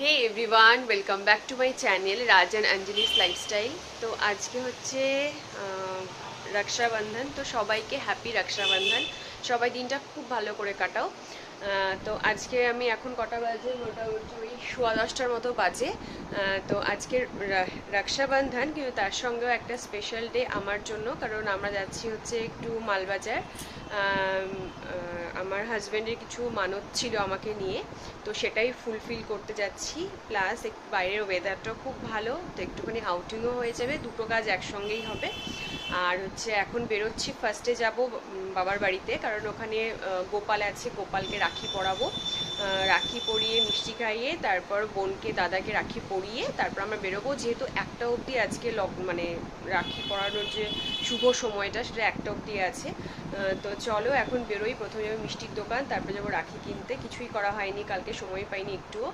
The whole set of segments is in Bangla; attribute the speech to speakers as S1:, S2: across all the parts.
S1: Hey everyone, welcome back to my channel Raj and Anjali's lifestyle. তো আজকে হচ্ছে রক্ষাবন্ধন। তো সবাইকে হ্যাপি রক্ষাবন্ধন। সবাই দিনটা খুব ভালো করে কাটাও। তো আজকে আমি এখন কটা বাজে, মোটামুটি ওই 10:15টার মতো বাজে। তো আজকে রক্ষাবন্ধন, কিন্তু তার সঙ্গেও একটা স্পেশাল ডে আমার জন্য, কারণ আমরা যাচ্ছি হচ্ছে একটু মালবাজার। আমার হাজব্যান্ডের কিছু মানত ছিল আমাকে নিয়ে, তো সেটাই ফুলফিল করতে যাচ্ছি। প্লাস বাইরের ওয়েদারটাও খুব ভালো, তো একটুখানি আউটিংও হয়ে যাবে, দুটো কাজ একসঙ্গেই হবে। আর হচ্ছে এখন বেরোচ্ছি, ফার্স্টে যাব বাবার বাড়িতে, কারণ ওখানে গোপাল আছে, গোপালকে রাখি পরাবো। রাখি পরিয়ে মিষ্টি খাইয়ে তারপর বোনকে দাদাকে রাখি পরিয়ে তারপর আমরা বেরোবো, যেহেতু একটা অবধি আজকে মানে রাখি পরানোর যে শুভ সময়টা সেটা একটা অবধি আছে। তো চলো এখন বেরোই। প্রথমে যাবো মিষ্টির দোকান, তারপরে যাবো রাখি কিনতে। কিছুই করা হয়নি কালকে, সময় পাইনি একটুও,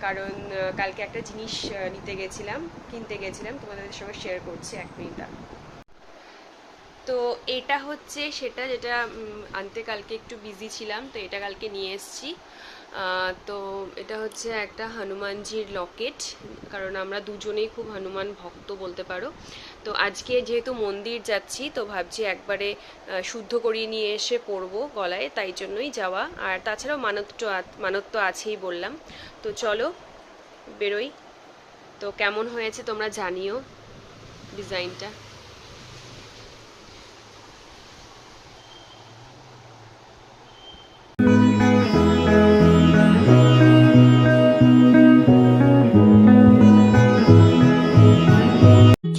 S1: কারণ কালকে একটা জিনিস কিনতে গেছিলাম, তোমাদের সঙ্গে শেয়ার করছি 1 মিনিট। তো এটা হচ্ছে সেটা যেটা আনতে কালকে একটু বিজি ছিলাম, তো এটা কালকে নিয়ে এসেছি। তো এটা হচ্ছে একটা হনুমানজির লকেট, কারণ আমরা দুজনেই খুব হনুমান ভক্ত বলতে পারো। তো আজকে যেহেতু মন্দির যাচ্ছি, তো ভাবছি একবারে শুদ্ধ করিয়ে নিয়ে এসে পরবো গলায়, তাই জন্যই যাওয়া। আর তাছাড়াও মানত তো আছেই বললাম। তো চলো বেরোই। তো কেমন হয়েছে তোমরা জানিও ডিজাইনটা।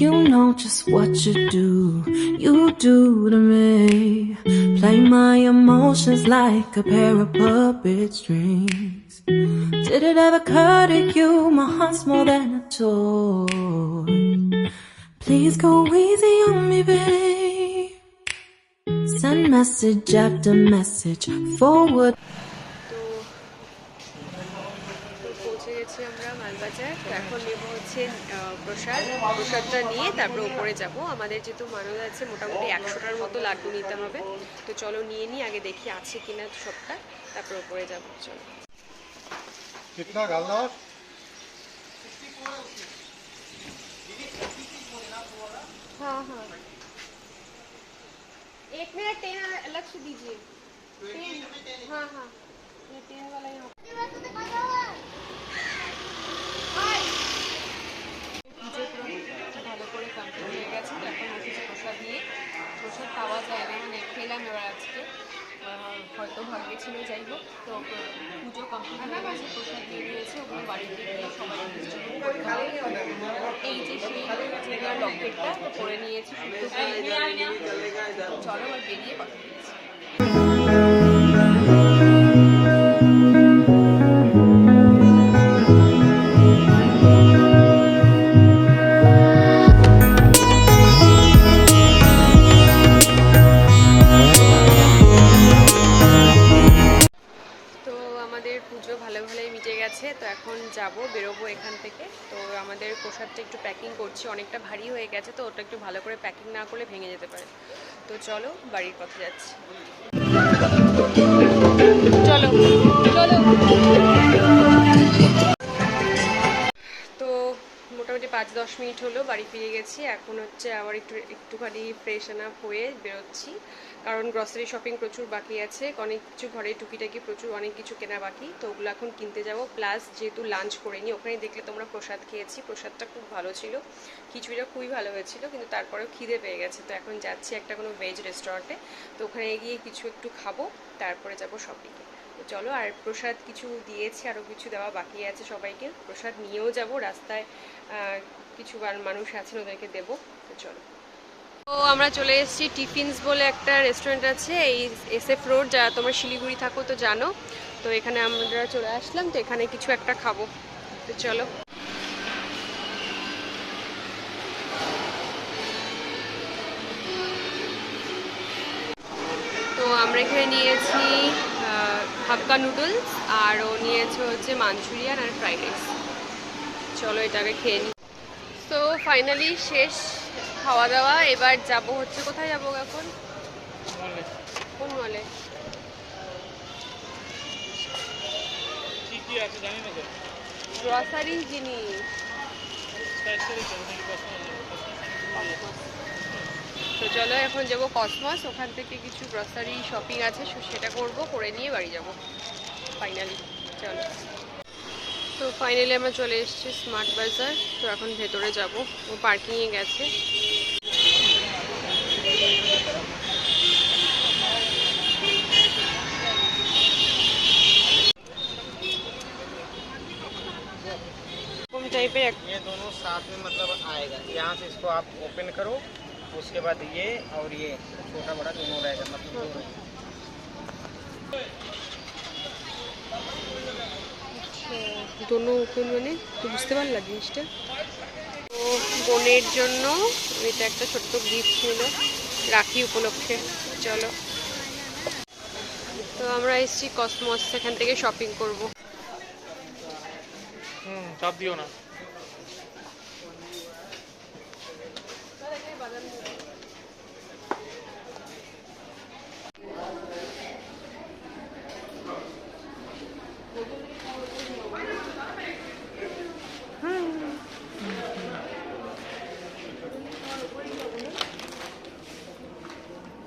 S2: You know just what you do to me. Play my emotions like a pair of puppet strings. Did it ever occur to you my heart's more than a toy? Please go easy on me, babe. Send message after message forward.
S1: তো পৌঁছে গেছি আমরা মালবাজার। তো এখন নেবো হচ্ছে প্রসাদটা নিয়ে তারপরে উপরে যাব। আমাদের যেহেতু মানত আছে, মোটামুটি 100টার মতো লাড্ডু নিতে হবে। তো চলো নিয়ে নিই, আগে দেখি আছে কিনা সবটা, তারপরে উপরে যাবো। চলো।
S3: कितना डालना है?
S1: हाँ हाँ, 1 मिनट 10 अलग से दीजिए। 10, हाँ हाँ, ये 10 वाला यहाँ। ভালো করে কমপ্লিট হয়ে গেছে। তো এখন এসেছি প্রসাদ নিয়ে। প্রসাদ পাওয়া যায় না, মানে খেলাম এবার আজকে, হয়তো ভাগ্যে ছিল, যাই হোক। তো পুজো কমপ্লিট হয়ে গেছে, প্রসাদ দিয়ে দিয়েছে, ওগুলো বাড়িতে গিয়ে সবাই ডিস্ট্রিবিউট করতে হবে। এই যে সেই ট্রেনার লকেটটা করে নিয়েছি, চলো আর বেরিয়ে কথা দিয়েছি। পুজো ভালোই মিটে গেছে। তো এখন বেরোবো এখান থেকে। তো আমাদের প্রসাদটা একটু প্যাকিং করছি, অনেকটা ভারী হয়ে গেছে, তো ওটা একটু ভালো করে প্যাকিং না করলে ভেঙে যেতে পারে। তো চলো বাড়ির পথে যাচ্ছি। চলো চলো। তো মোটামুটি 5-10 মিনিট হলো বাড়ি ফিরে গেছি। এখন হচ্ছে আবার একটুখানি ফ্রেশ আপ হয়ে বেরোচ্ছি, কারণ গ্রসারি শপিং প্রচুর বাকি আছে, অনেক কিছু ঘরে টুকিটাকি প্রচুর অনেক কিছু কেনা বাকি, তো ওগুলো এখন কিনতে যাব। প্লাস যেহেতু লাঞ্চ করে নিই, ওখানে দেখলে তোমরা প্রসাদ খেয়েছি, প্রসাদটা খুব ভালো ছিল, খিচুড়িটা খুবই ভালো হয়েছিল, কিন্তু তারপরেও খিদে পেয়ে গেছে। তো এখন যাচ্ছি একটা কোনো ভেজ রেস্টুরেন্টে, তো ওখানে গিয়ে কিছু একটু খাবো, তারপরে যাব শপিংয়ে। তো চলো। আর প্রসাদ কিছু দিয়েছি, আরও কিছু দেওয়া বাকি আছে সবাইকে, প্রসাদ নিয়েও যাব। রাস্তায় কিছু মানুষ আছেন, ওদেরকে দেবো। তো চলো। তো আমরা চলে এসেছি টিফিনস বলে একটা রেস্টুরেন্ট আছে এই SF রোড, যারা তোমরা শিলিগুড়ি থাকো তো জানো। তো এখানে আমরা চলে আসলাম, তো এখানে কিছু একটা খাবো। তো চলো। তো আমরা এখানে নিয়েছি হাক্কা নুডলস, আর ও নিয়েছে হচ্ছে মাঞ্চুরিয়ান আর ফ্রাইড রাইস। চলো এটাকে খেয়ে নিই। তো ফাইনালি শেষ খাওয়া দাওয়া। এবার যাব হচ্ছে, কোথায় যাবো এখন? কোন মলে? গ্রসারি জিনিস। তো চলো এখন যাবো কসমস, ওখান থেকে কিছু গ্রসারি শপিং আছে সেটা করব, করে নিয়ে বাড়ি যাব ফাইনালি। চলো, তো ফাইনালি আমরা চলে এসেছি স্মার্ট বাজার। তো এখন ভেতরে যাব, ও পার্কিংয়ে গেছে। कौन टाइप है?
S4: ये दोनों साथ में मतलब आएगा, यहाँ से इसको आप ओपन करो, उसके बाद ये और ये छोटा बड़ा दोनों रहेगा, मतलब दोनों।
S1: दोनों ওপেন মানে তো বুঝতে পারলা জিনিসটা। তো বোনের জন্য এটা একটা ছোট্ট গিফট ছিল রাখি উপলক্ষে। চলো, তো আমরা এসেছি কসমস, সেখান থেকে শপিং করব।
S5: চাপ দিও না।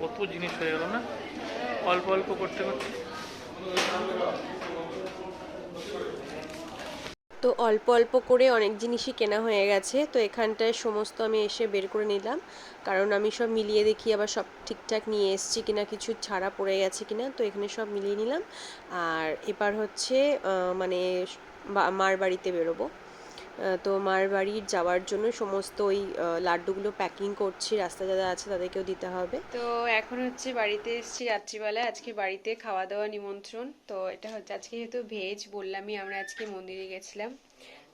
S5: কত জিনিস হয়ে গেল না, অল্প অল্প করতে করতে।
S1: তো অল্প অল্প করে অনেক জিনিসই কেনা হয়ে গেছে। তো এখানটায় সমস্ত আমি এসে বের করে নিলাম, কারণ আমি সব মিলিয়ে দেখি আবার সব ঠিকঠাক নিয়ে এসেছি কিনা, কিছু ছাড়া পড়ে গেছে কিনা। তো এখানে সব মিলিয়ে নিলাম। আর এবার হচ্ছে মানে মার বাড়িতে বেরোবো। তো মার বাড়ি যাওয়ার জন্য সমস্ত ওই লাড্ডুগুলো প্যাকিং করছি, রাস্তা যারা আছে তাদেরকেও দিতে হবে। তো এখন হচ্ছে বাড়িতে এসেছি রাত্রিবেলায়, আজকে বাড়িতে খাওয়া দাওয়া নিমন্ত্রণ। তো এটা হচ্ছে আজকে যেহেতু ভেজ, বললামই আমরা আজকে মন্দিরে গেছিলাম।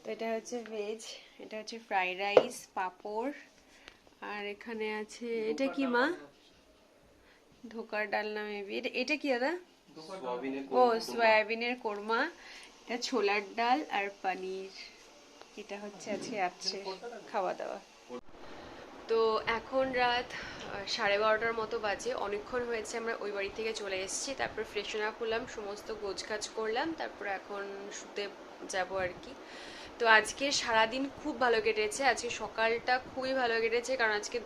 S1: তো এটা হচ্ছে ভেজ, এটা হচ্ছে ফ্রাইড রাইস, পাঁপড়, আর এখানে আছে এটা কি মা, ধোকার ডালনা মেবি। এটা কি দাদা? ও সয়াবিনের কোরমা, এটা ছোলার ডাল আর পনির। এটা হচ্ছে আজকে রাত্রে খাওয়া দাওয়া। তো এখন রাত 12:30টার মতো বাজে, অনেকক্ষণ হয়েছে আমরা ওই বাড়ি থেকে চলে এসেছি। তারপর ফ্রেশন আপ হলাম, সমস্ত গোছগাছ করলাম, তারপর এখন শুতে যাব আর কি। তো আজকে সারাদিন খুব ভালো কেটেছে, আজকে সকালটা খুবই ভালো কেটেছে, কারণ আজকে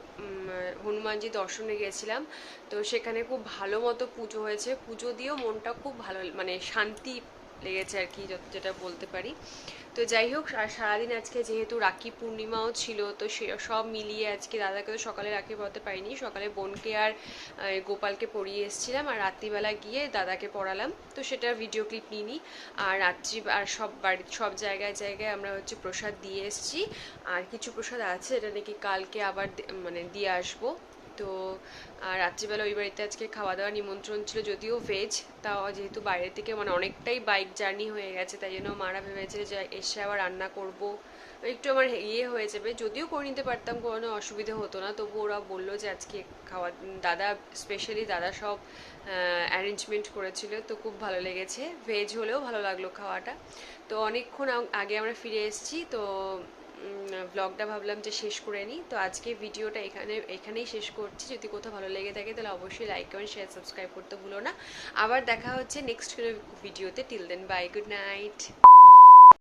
S1: হনুমানজি দর্শনে গেছিলাম। তো সেখানে খুব ভালো মতো পুজো হয়েছে, পুজো দিয়েও মনটা খুব ভালো, মানে শান্তি লেগেছে আর কি, যেটা বলতে পারি। তো যাই হোক, সারাদিন আজকে যেহেতু রাখি পূর্ণিমাও ছিল, তো সে সব মিলিয়ে আজকে দাদাকে তো সকালে রাখি পরাতে পারিনি, সকালে বোনকে আর গোপালকে পরিয়ে এসেছিলাম, আর রাত্রিবেলা গিয়ে দাদাকে পড়ালাম। তো সেটা ভিডিও ক্লিপ নিইনি। আর রাত্রি আর সব বাড়ির সব জায়গায় জায়গায় আমরা হচ্ছে প্রসাদ দিয়ে এসেছি, আর কিছু প্রসাদ আছে এটা নাকি কালকে আবার মানে দিয়ে আসবো। তো রাত্রিবেলা ওই বাড়িতে আজকে খাওয়া দাওয়া নিমন্ত্রণ ছিল, যদিও ভেজ, তাও যেহেতু বাইরে থেকে মানে অনেকটাই বাইক জার্নি হয়ে গেছে, তাই জন্য মারা ভেবেছে যে এসে আবার রান্না করব, একটু আমার হয়ে যাবে। যদিও করে নিতে পারতাম, কোনো অসুবিধা হতো না, তবু ওরা বললো যে আজকে খাওয়া, দাদা স্পেশালি দাদা সব অ্যারেঞ্জমেন্ট করেছিল, তো খুব ভালো লেগেছে। ভেজ হলেও ভালো লাগলো খাওয়াটা। তো অনেকক্ষণ আগে আমরা ফিরে এসেছি, তো ব্লগটা ভাবলাম যে শেষ করে নিই। তো আজকে ভিডিওটা এখানেই শেষ করছি। যদি কোথাও ভালো লেগে থাকে তাহলে অবশ্যই লাইক কমেন্ট শেয়ার সাবস্ক্রাইব করতে ভুলো না। আবার দেখা হচ্ছে নেক্সট ভিডিওতে। Till then bye, good night.